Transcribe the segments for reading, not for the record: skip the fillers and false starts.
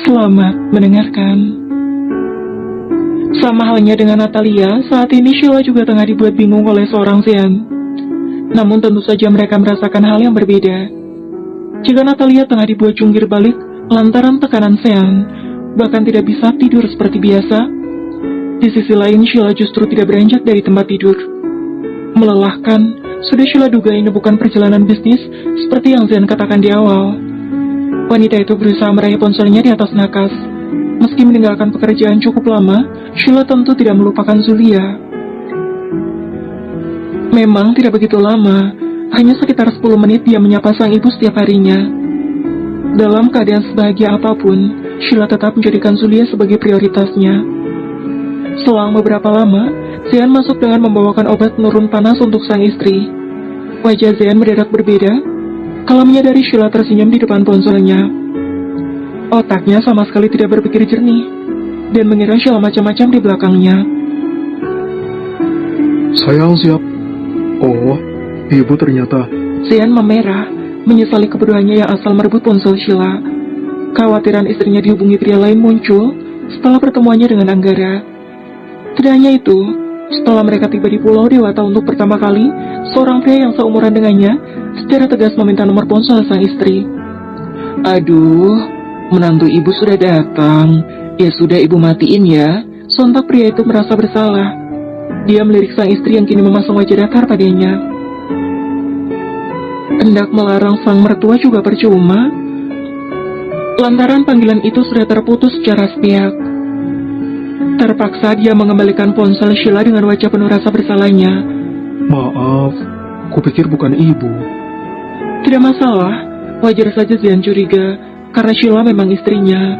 Selamat mendengarkan. Sama halnya dengan Natalia, saat ini Sheila juga tengah dibuat bingung oleh seorang Zean. Namun tentu saja mereka merasakan hal yang berbeda. Jika Natalia tengah dibuat jungkir balik lantaran tekanan Zean, bahkan tidak bisa tidur seperti biasa, di sisi lain Sheila justru tidak beranjak dari tempat tidur. Melelahkan, sudah Sheila duga ini bukan perjalanan bisnis seperti yang Zean katakan di awal. Wanita itu berusaha meraih ponselnya di atas nakas. Meski meninggalkan pekerjaan cukup lama, Sheila tentu tidak melupakan Zulia. Memang tidak begitu lama, hanya sekitar 10 menit dia menyapa sang ibu setiap harinya. Dalam keadaan sebahagia apapun, Sheila tetap menjadikan Zulia sebagai prioritasnya. Selang beberapa lama, Zean masuk dengan membawakan obat penurun panas untuk sang istri. Wajah Zean mendadak berbeda, kalau menyadari Sheila tersenyum di depan ponselnya. Otaknya sama sekali tidak berpikir jernih, dan mengira Sheila macam-macam di belakangnya. Sayang siap. Oh, ibu ternyata. Zean memerah, menyesali kebodohannya yang asal merebut ponsel Sheila. Kekhawatiran istrinya dihubungi pria lain muncul setelah pertemuannya dengan Anggara. Tidak hanya itu, setelah mereka tiba di Pulau Dewata untuk pertama kali, seorang pria yang seumuran dengannya secara tegas meminta nomor ponsel sang istri. Aduh, menantu ibu sudah datang. Ya sudah, ibu matiin ya. Sontak pria itu merasa bersalah. Dia melirik sang istri yang kini memasang wajah datar padanya. Hendak melarang sang mertua juga percuma, lantaran panggilan itu sudah terputus secara sepihak. Terpaksa dia mengembalikan ponsel Sheila dengan wajah penuh rasa bersalahnya. Maaf, kupikir bukan ibu. Tidak masalah, wajar saja Zean curiga, karena Sheila memang istrinya.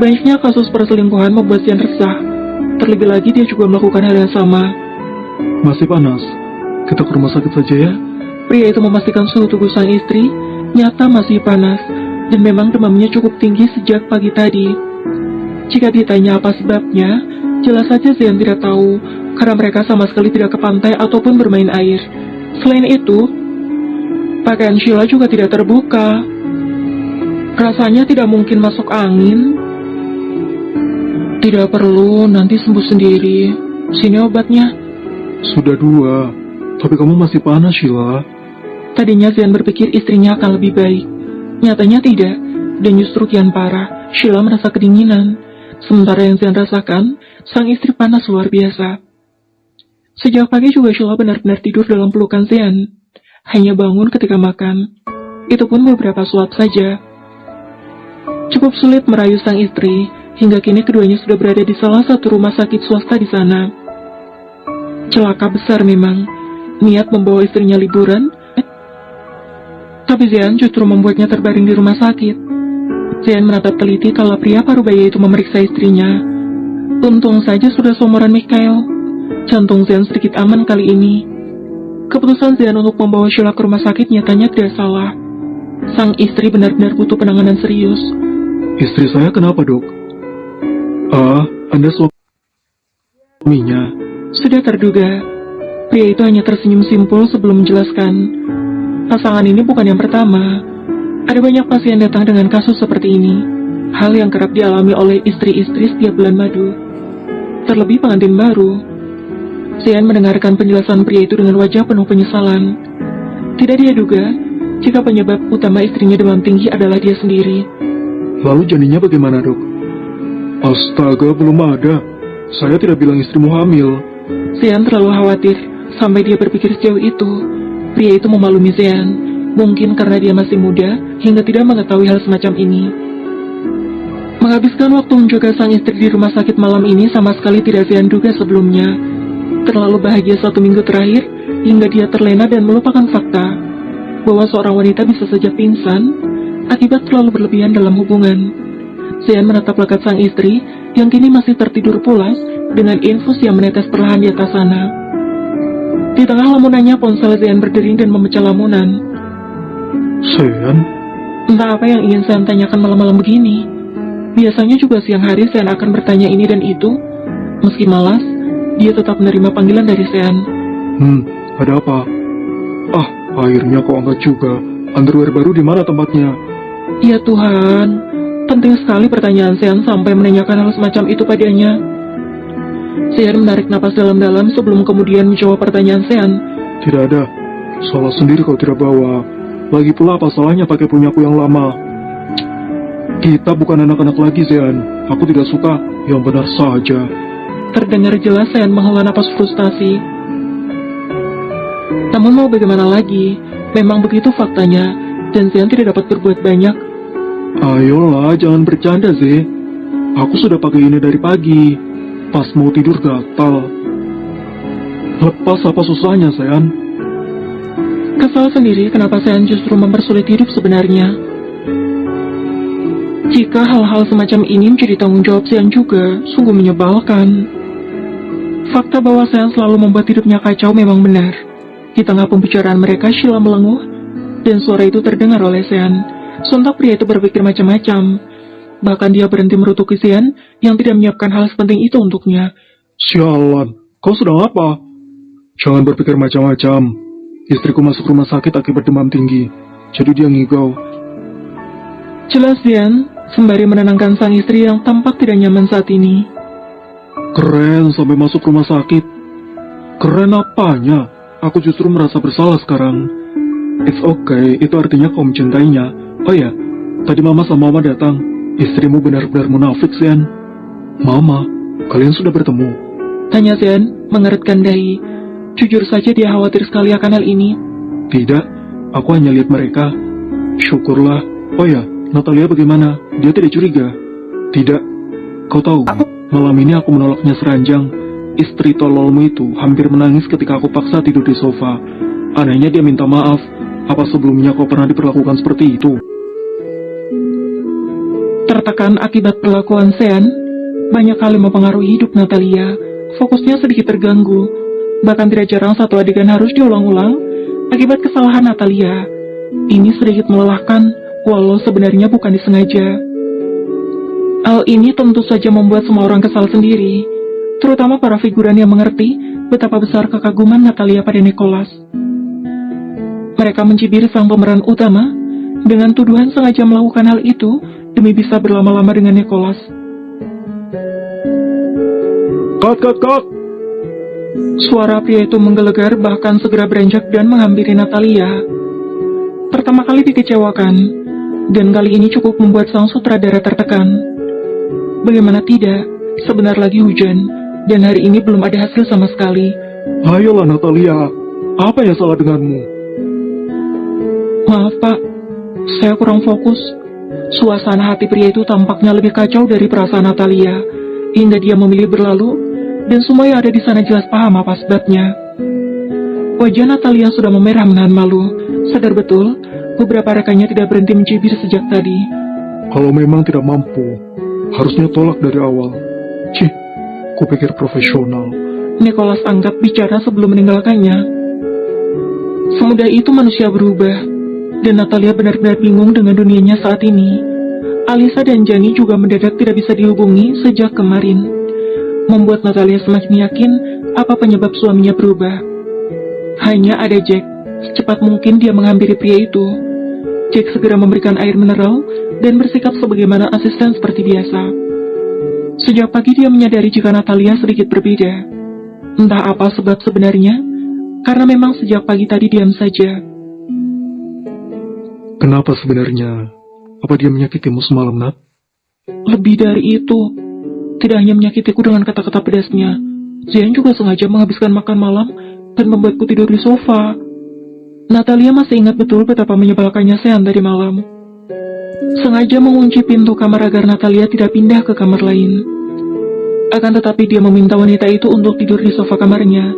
Banyaknya kasus perselingkuhan membuat Zean resah. Terlebih lagi dia juga melakukan hal yang sama. Masih panas. Kita ke rumah sakit saja ya. Pria itu memastikan suhu tubuh sang istri nyata masih panas, dan memang demamnya cukup tinggi sejak pagi tadi. Jika ditanya apa sebabnya, jelas saja Zean tidak tahu, karena mereka sama sekali tidak ke pantai ataupun bermain air. Selain itu, pakaian Sheila juga tidak terbuka. Rasanya tidak mungkin masuk angin. Tidak perlu, nanti sembuh sendiri. Sini obatnya. Sudah 2, tapi kamu masih panas, Sheila. Tadinya Zean berpikir istrinya akan lebih baik. Nyatanya tidak, dan justru kian parah. Sheila merasa kedinginan. Sementara yang Zean rasakan, sang istri panas luar biasa. Sejak pagi juga Sheila benar-benar tidur dalam pelukan Zean. Hanya bangun ketika makan. Itu pun beberapa suap saja. Cukup sulit merayu sang istri, hingga kini keduanya sudah berada di salah satu rumah sakit swasta di sana. Celaka besar memang, niat membawa istrinya liburan, tapi Zean justru membuatnya terbaring di rumah sakit. Zean menatap teliti kalau pria parubaya itu memeriksa istrinya. Untung saja sudah seumuran Mikhail. Jantung Zean sedikit aman kali ini. Keputusan Zean untuk membawa Sheila ke rumah sakit nyatanya tidak salah. Sang istri benar-benar butuh penanganan serius. Istri saya kenapa, dok? Anda suaminya. Sudah terduga, pria itu hanya tersenyum simpul sebelum menjelaskan. Pasangan ini bukan yang pertama. Ada banyak pasien datang dengan kasus seperti ini. Hal yang kerap dialami oleh istri-istri setiap bulan madu. Terlebih pengantin baru. Zean mendengarkan penjelasan pria itu dengan wajah penuh penyesalan. Tidak dia duga, jika penyebab utama istrinya demam tinggi adalah dia sendiri. Lalu janinnya bagaimana, dok? Astaga, belum ada. Saya tidak bilang istrimu hamil. Zean terlalu khawatir, sampai dia berpikir sejauh itu. Pria itu memaklumi Zean. Mungkin karena dia masih muda, hingga tidak mengetahui hal semacam ini. Menghabiskan waktu menjaga sang istri di rumah sakit malam ini sama sekali tidak Zean duga sebelumnya. Terlalu bahagia 1 minggu terakhir, hingga dia terlena dan melupakan fakta bahwa seorang wanita bisa saja pingsan akibat terlalu berlebihan dalam hubungan. Zean menatap lekat sang istri yang kini masih tertidur pulas dengan infus yang menetes perlahan di atas sana. Di tengah lamunannya, ponsel Zean berdering dan memecah lamunan. Zean? Entah apa yang ingin Zean tanyakan malam-malam begini. Biasanya juga siang hari Zean akan bertanya ini dan itu. Meski malas, dia tetap menerima panggilan dari Zean. Ada apa? Akhirnya kok angkat juga. Underwear baru di mana tempatnya? Ya Tuhan, Penting sekali pertanyaan Sean sampai menanyakan hal semacam itu padanya. Sean menarik napas dalam-dalam sebelum kemudian menjawab pertanyaan Sean. Tidak ada. Salah sendiri kalau tidak bawa. Lagi pula apa salahnya pakai punyaku yang lama? Kita bukan anak-anak lagi, Sean. Aku tidak suka. Yang benar saja. Terdengar jelas Sean menghela napas frustasi. Namun mau bagaimana lagi? Memang begitu faktanya, dan Sean tidak dapat berbuat banyak. Ayolah, jangan bercanda, Ze. Aku sudah pakai ini dari pagi. Pas mau tidur gatal. Lepas apa susahnya, Sean? Kesal sendiri kenapa Sean justru mempersulit hidup sebenarnya. Jika hal-hal semacam ini menjadi tanggung jawab Sean juga, sungguh menyebalkan. Fakta bahwa Sean selalu membuat hidupnya kacau memang benar. Di tengah pembicaraan mereka, Sheila melenguh, dan suara itu terdengar oleh Sean. Sontak pria itu berpikir macam-macam. Bahkan dia berhenti merutuki Sean yang tidak menyiapkan hal sepenting itu untuknya. Sialan, kau sedang apa? Jangan berpikir macam-macam. Istriku masuk rumah sakit akibat demam tinggi. Jadi dia ngigau. Jelas Sean, sembari menenangkan sang istri yang tampak tidak nyaman saat ini. Keren sampai masuk rumah sakit. Keren apanya? Aku justru merasa bersalah sekarang. It's okay, itu artinya kau mencintainya. Oh ya, tadi Mama sama Mama datang. Istrimu benar-benar munafik, Sean. Mama, kalian sudah bertemu? Tanya Sean, mengerutkan dahi. Jujur saja dia khawatir sekali akan hal ini. Tidak, aku hanya lihat mereka. Syukurlah. Oh ya, Natalia bagaimana? Dia tidak curiga? Tidak. Kau tahu, malam ini aku menolaknya seranjang. Istri tololmu itu hampir menangis ketika aku paksa tidur di sofa. Anehnya dia minta maaf. Apa sebelumnya kau pernah diperlakukan seperti itu? Tertekan akibat perlakuan Sean, banyak kali mempengaruhi hidup Natalia. Fokusnya sedikit terganggu. Bahkan tidak jarang satu adegan harus diulang-ulang akibat kesalahan Natalia. Ini sedikit melelahkan, walau sebenarnya bukan disengaja. Hal ini tentu saja membuat semua orang kesal sendiri, terutama para figuran yang mengerti betapa besar kekaguman Natalia pada Nicholas. Mereka mencibir sang pemeran utama dengan tuduhan sengaja melakukan hal itu demi bisa berlama-lama dengan Nicholas. Kat! Suara pria itu menggelegar bahkan segera beranjak dan menghampiri Natalia. Pertama kali dikecewakan, dan kali ini cukup membuat sang sutradara tertekan. Bagaimana tidak, sebentar lagi hujan, dan hari ini belum ada hasil sama sekali. Ayolah Natalia, apa yang salah denganmu? Maaf Pak, saya kurang fokus. Suasana hati pria itu tampaknya lebih kacau dari perasaan Natalia, hingga dia memilih berlalu, dan semua yang ada di sana jelas paham apa sebabnya. Wajah Natalia sudah memerah menahan malu, sadar betul, beberapa rekannya tidak berhenti mencibir sejak tadi. Kalau memang tidak mampu, harusnya tolak dari awal. Cih, kupikir profesional. Nicholas anggap bicara sebelum meninggalkannya. Semudah itu manusia berubah. Dan Natalia benar-benar bingung dengan dunianya saat ini. Alisa dan Jani juga mendadak tidak bisa dihubungi sejak kemarin, membuat Natalia semakin yakin apa penyebab suaminya berubah. Hanya ada Jack. Secepat mungkin dia menghampiri pria itu. Jack segera memberikan air mineral dan bersikap sebagaimana asisten seperti biasa. Sejak pagi dia menyadari jika Natalia sedikit berbeda. Entah apa sebab sebenarnya, karena memang sejak pagi tadi diam saja. Kenapa sebenarnya? Apa dia menyakitimu semalam, Nat? Lebih dari itu, tidak hanya menyakitiku dengan kata-kata pedasnya, Zian juga sengaja menghabiskan makan malam dan membuatku tidur di sofa. Natalia masih ingat betul betapa menyebalkannya Sean tadi malam. Sengaja mengunci pintu kamar agar Natalia tidak pindah ke kamar lain. Akan tetapi dia meminta wanita itu untuk tidur di sofa kamarnya.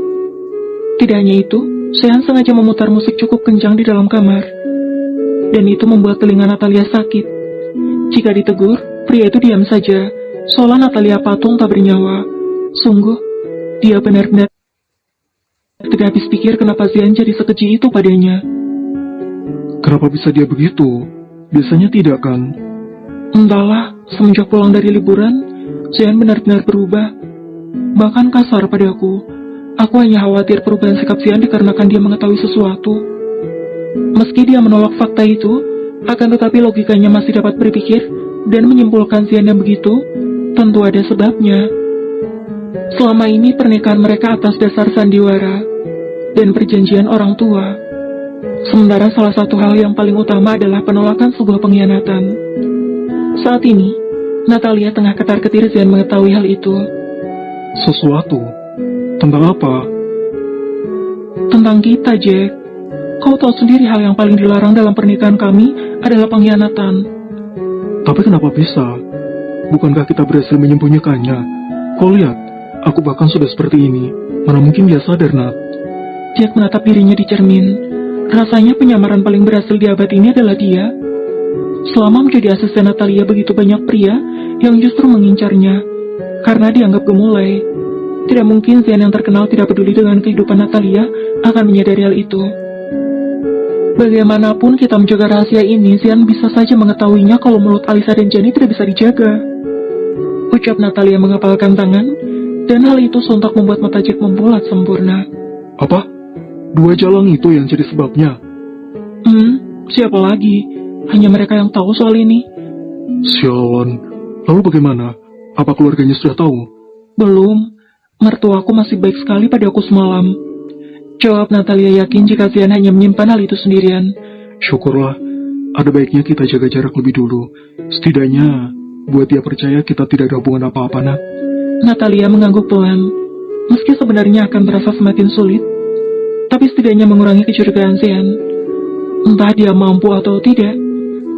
Tidak hanya itu, Sean sengaja memutar musik cukup kencang di dalam kamar. Dan itu membuat telinga Natalia sakit. Jika ditegur, pria itu diam saja, seolah Natalia patung tak bernyawa. Sungguh, dia benar-benar tidak habis pikir kenapa Zian jadi sekeji itu padanya. Kenapa bisa dia begitu? Biasanya tidak kan? Entahlah, semenjak pulang dari liburan, Zian benar-benar berubah. Bahkan kasar padaku. Aku hanya khawatir perubahan sikap Zian dikarenakan dia mengetahui sesuatu. Meski dia menolak fakta itu, akan tetapi logikanya masih dapat berpikir dan menyimpulkan Zian yang begitu, tentu ada sebabnya. Selama ini pernikahan mereka atas dasar sandiwara dan perjanjian orang tua. Sementara salah satu hal yang paling utama adalah penolakan sebuah pengkhianatan. Saat ini, Natalia tengah ketar-ketir Zian mengetahui hal itu. Sesuatu? Tentang apa? Tentang kita, Jack. Kau tahu sendiri hal yang paling dilarang dalam pernikahan kami adalah pengkhianatan. Tapi kenapa bisa? Bukankah kita berhasil menyembunyikannya? Kau lihat, aku bahkan sudah seperti ini. Mana mungkin dia sadar, Nat? Jack menatap dirinya di cermin. Rasanya penyamaran paling berhasil di abad ini adalah dia. Selama menjadi asisten Natalia, begitu banyak pria yang justru mengincarnya karena dianggap gemulai. Tidak mungkin Zian yang terkenal tidak peduli dengan kehidupan Natalia akan menyadari hal itu. Bagaimanapun kita menjaga rahasia ini, Zian bisa saja mengetahuinya kalau mulut Alisa dan Jenny tidak bisa dijaga. Ucap Natalia mengepalkan tangan, dan hal itu sontak membuat mata Jack membulat sempurna. Apa? 2 jalang itu yang jadi sebabnya? Siapa lagi? Hanya mereka yang tahu soal ini. Sialan. Lalu bagaimana? Apa keluarganya sudah tahu? Belum. Mertuaku masih baik sekali pada aku semalam. Jawab Natalia yakin jika Zian hanya menyimpan hal itu sendirian. Syukurlah. Ada baiknya kita jaga jarak lebih dulu. Setidaknya, buat dia percaya kita tidak ada hubungan apa-apa, Nak. Natalia mengangguk pelan. Meski sebenarnya akan terasa semakin sulit, tapi setidaknya mengurangi kecurigaan Zian. Entah dia mampu atau tidak,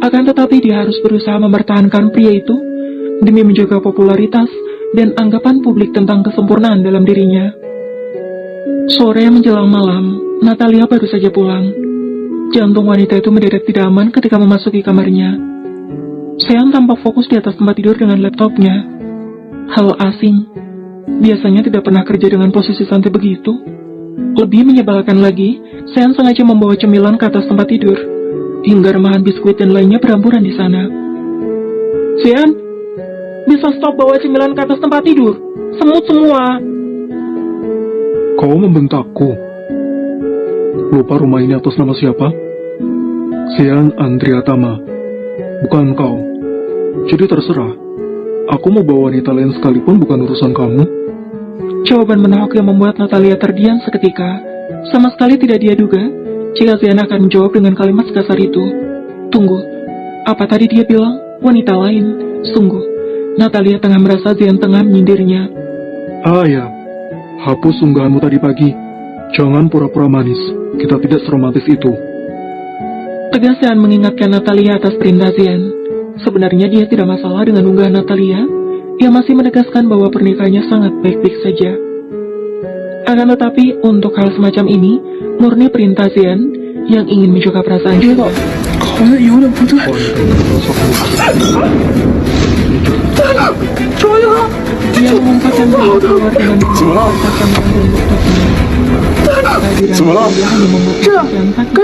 akan tetapi dia harus berusaha mempertahankan pria itu demi menjaga popularitas dan anggapan publik tentang kesempurnaan dalam dirinya. Sore menjelang malam, Natalia baru saja pulang. Jantung wanita itu mendadak tidak aman ketika memasuki kamarnya. Sean tampak fokus di atas tempat tidur dengan laptopnya. Hal asing. Biasanya tidak pernah kerja dengan posisi santai begitu. Lebih menyebalkan lagi, Sean sengaja membawa cemilan ke atas tempat tidur, hingga remahan biskuit dan lainnya beramburan di sana. Sean, bisa stop bawa cemilan ke atas tempat tidur? Semut semua. Kau membentakku. Lupa rumah ini atas nama siapa? Sean Andriatama. Bukan kau. Jadi terserah. Aku mau bawa wanita lain sekalipun bukan urusan kamu. Jawaban menahok yang membuat Natalia terdiam seketika. Sama sekali tidak dia duga jika Zian akan menjawab dengan kalimat sekasar itu. Tunggu, apa tadi dia bilang? Wanita lain. Sungguh, Natalia tengah merasa Zian tengah menyindirnya. Ya, hapus unggahanmu tadi pagi. Jangan pura-pura manis. Kita tidak seromantis itu. Tegas Zian mengingatkan Natalia atas perintah Zian. Sebenarnya dia tidak masalah dengan unggahan Natalia. Ia masih menegaskan bahwa pernikahannya sangat baik-baik saja. Akan tetapi, untuk hal semacam ini, murni perintah Zian yang ingin menjaga perasaan dia kok. Dia mengungkapkan bahwa keluar dengan mengungkapkan dan laptopnya. Kehadiran dia hanya membuat Zian sakit.